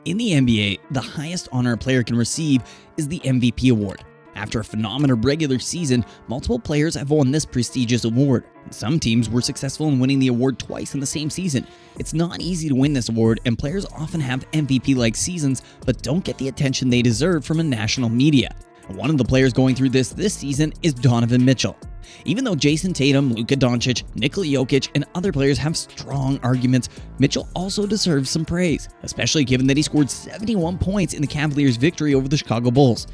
In the NBA, the highest honor a player can receive is the MVP award. After a phenomenal regular season, multiple players have won this prestigious award. Some teams were successful in winning the award twice in the same season. It's not easy to win this award, and players often have MVP-like seasons but don't get the attention they deserve from a national media. One of the players going through this season is Donovan Mitchell. Even though Jason Tatum, Luka Doncic, Nikola Jokic, and other players have strong arguments, Mitchell also deserves some praise, especially given that he scored 71 points in the Cavaliers' victory over the Chicago Bulls.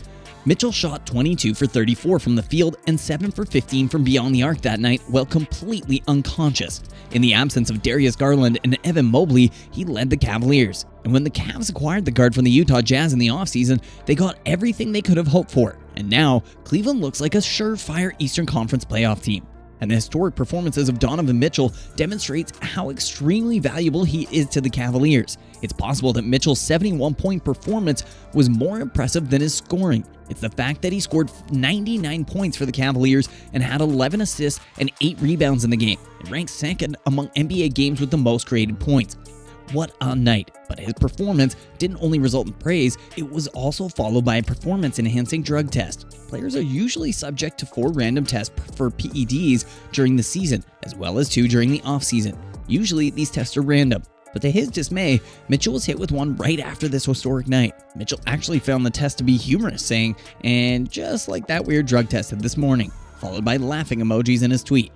Mitchell shot 22 for 34 from the field and 7 for 15 from beyond the arc that night while completely unconscious. In the absence of Darius Garland and Evan Mobley, he led the Cavaliers. And when the Cavs acquired the guard from the Utah Jazz in the offseason, they got everything they could have hoped for. And now, Cleveland looks like a surefire Eastern Conference playoff team. And the historic performances of Donovan Mitchell demonstrates how extremely valuable he is to the Cavaliers. It's possible that Mitchell's 71-point performance was more impressive than his scoring. It's the fact that he scored 99 points for the Cavaliers and had 11 assists and 8 rebounds in the game. It ranks second among NBA games with the most created points. What a night. But his performance didn't only result in praise, it was also followed by a performance-enhancing drug test. Players are usually subject to 4 random tests for PEDs during the season, as well as 2 during the offseason. Usually, these tests are random. But to his dismay, Mitchell was hit with one right after this historic night. Mitchell actually found the test to be humorous, saying, "And just like that weird drug test this morning," followed by laughing emojis in his tweet.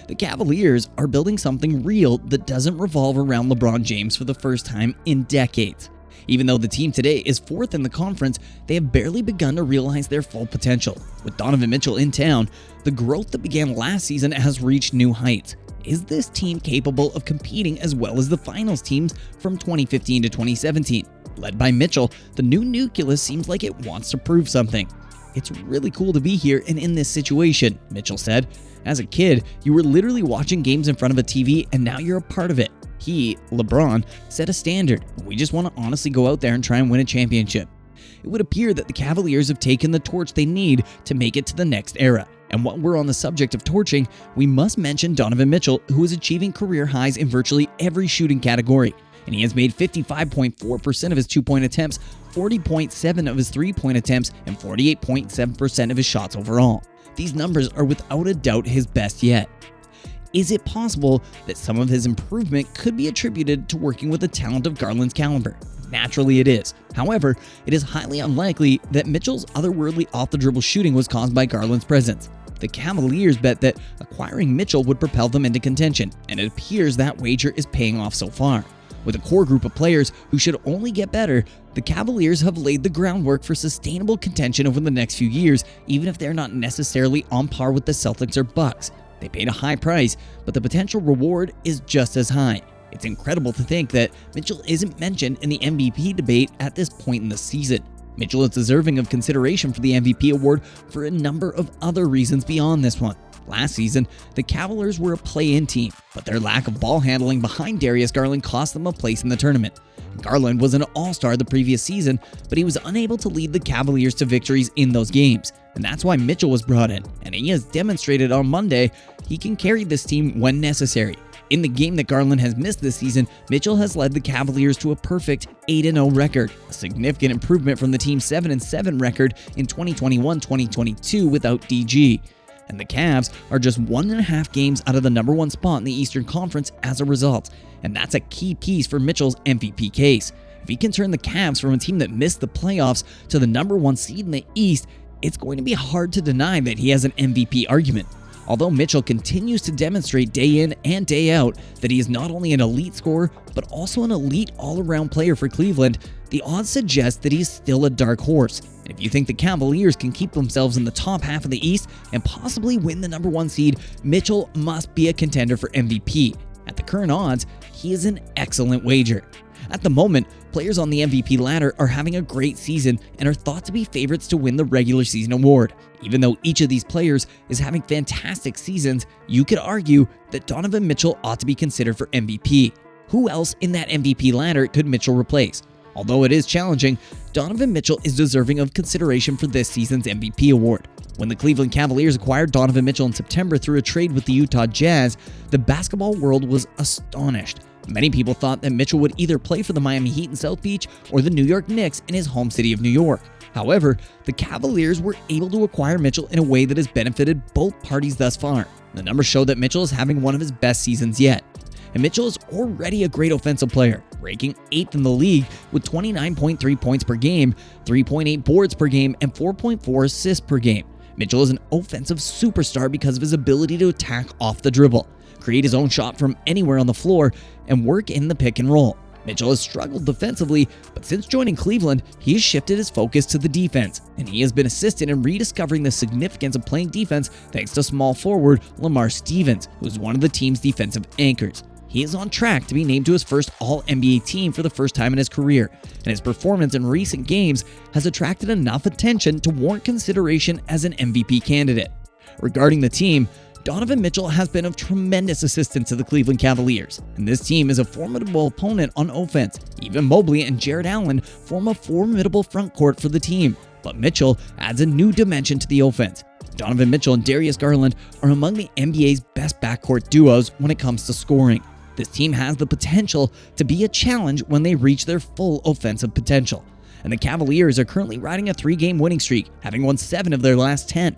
The Cavaliers are building something real that doesn't revolve around LeBron James for the first time in decades. Even though the team today is 4th in the conference, they have barely begun to realize their full potential. With Donovan Mitchell in town, the growth that began last season has reached new heights. Is this team capable of competing as well as the finals teams from 2015 to 2017? Led by Mitchell, the new nucleus seems like it wants to prove something. "It's really cool to be here and in this situation," Mitchell said. "As a kid, you were literally watching games in front of a TV and now you're a part of it." He, LeBron, set a standard. "We just want to honestly go out there and try and win a championship." It would appear that the Cavaliers have taken the torch they need to make it to the next era. And while we're on the subject of torching, we must mention Donovan Mitchell, who is achieving career highs in virtually every shooting category. And he has made 55.4% of his 2-point attempts, 40.7% of his 3-point attempts, and 48.7% of his shots overall. These numbers are without a doubt his best yet. Is it possible that some of his improvement could be attributed to working with a talent of Garland's caliber? Naturally it is. However, it is highly unlikely that Mitchell's otherworldly off-the-dribble shooting was caused by Garland's presence. The Cavaliers bet that acquiring Mitchell would propel them into contention, and it appears that wager is paying off so far. With a core group of players who should only get better, the Cavaliers have laid the groundwork for sustainable contention over the next few years, even if they're not necessarily on par with the Celtics or Bucks. They paid a high price, but the potential reward is just as high. It's incredible to think that Mitchell isn't mentioned in the MVP debate at this point in the season. Mitchell is deserving of consideration for the MVP award for a number of other reasons beyond this one. Last season, the Cavaliers were a play-in team, but their lack of ball handling behind Darius Garland cost them a place in the tournament. Garland was an all-star the previous season, but he was unable to lead the Cavaliers to victories in those games, and that's why Mitchell was brought in, and he has demonstrated on Monday he can carry this team when necessary. In the game that Garland has missed this season, Mitchell has led the Cavaliers to a perfect 8-0 record, a significant improvement from the team's 7-7 record in 2021-2022 without DG. And the Cavs are just 1.5 games out of the number 1 spot in the Eastern Conference as a result, and that's a key piece for Mitchell's MVP case. If he can turn the Cavs from a team that missed the playoffs to the number 1 seed in the East, it's going to be hard to deny that he has an MVP argument. Although Mitchell continues to demonstrate day in and day out that he is not only an elite scorer, but also an elite all-around player for Cleveland, the odds suggest that he's still a dark horse. And if you think the Cavaliers can keep themselves in the top half of the East and possibly win the number 1 seed, Mitchell must be a contender for MVP. At the current odds, he is an excellent wager. At the moment, players on the MVP ladder are having a great season and are thought to be favorites to win the regular season award. Even though each of these players is having fantastic seasons, you could argue that Donovan Mitchell ought to be considered for MVP. Who else in that MVP ladder could Mitchell replace? Although it is challenging, Donovan Mitchell is deserving of consideration for this season's MVP award. When the Cleveland Cavaliers acquired Donovan Mitchell in September through a trade with the Utah Jazz, the basketball world was astonished. Many people thought that Mitchell would either play for the Miami Heat in South Beach or the New York Knicks in his home city of New York. However, the Cavaliers were able to acquire Mitchell in a way that has benefited both parties thus far. The numbers show that Mitchell is having one of his best seasons yet. And Mitchell is already a great offensive player, ranking 8th in the league with 29.3 points per game, 3.8 boards per game, and 4.4 assists per game. Mitchell is an offensive superstar because of his ability to attack off the dribble, create his own shot from anywhere on the floor, and work in the pick and roll. Mitchell has struggled defensively, but since joining Cleveland, he has shifted his focus to the defense, and he has been assisted in rediscovering the significance of playing defense thanks to small forward Lamar Stevens, who is one of the team's defensive anchors. He is on track to be named to his first All-NBA team for the first time in his career, and his performance in recent games has attracted enough attention to warrant consideration as an MVP candidate. Regarding the team, Donovan Mitchell has been of tremendous assistance to the Cleveland Cavaliers, and this team is a formidable opponent on offense. Even Mobley and Jared Allen form a formidable front court for the team, but Mitchell adds a new dimension to the offense. Donovan Mitchell and Darius Garland are among the NBA's best backcourt duos when it comes to scoring. This team has the potential to be a challenge when they reach their full offensive potential, and the Cavaliers are currently riding a 3-game winning streak, having won 7 of their last 10.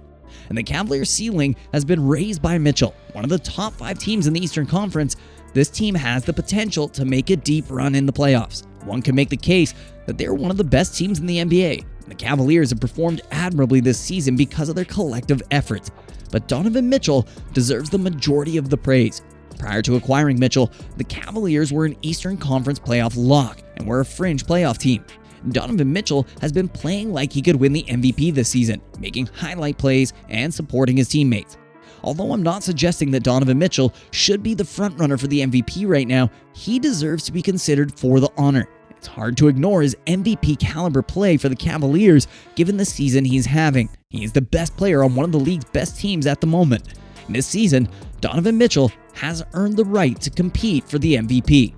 And the Cavaliers' ceiling has been raised by Mitchell. One of the top 5 teams in the Eastern Conference, this team has the potential to make a deep run in the playoffs. One can make the case that they're one of the best teams in the NBA. And the Cavaliers have performed admirably this season because of their collective efforts. But Donovan Mitchell deserves the majority of the praise. Prior to acquiring Mitchell, the Cavaliers were an Eastern Conference playoff lock and were a fringe playoff team. Donovan Mitchell has been playing like he could win the MVP this season, making highlight plays and supporting his teammates. Although I'm not suggesting that Donovan Mitchell should be the frontrunner for the MVP right now, he deserves to be considered for the honor. It's hard to ignore his MVP caliber play for the Cavaliers given the season he's having. He is the best player on one of the league's best teams at the moment. This season, Donovan Mitchell has earned the right to compete for the MVP.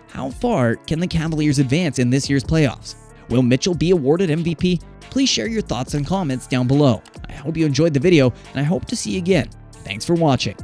How far can the Cavaliers advance in this year's playoffs? Will Mitchell be awarded MVP? Please share your thoughts and comments down below. I hope you enjoyed the video, and I hope to see you again. Thanks for watching.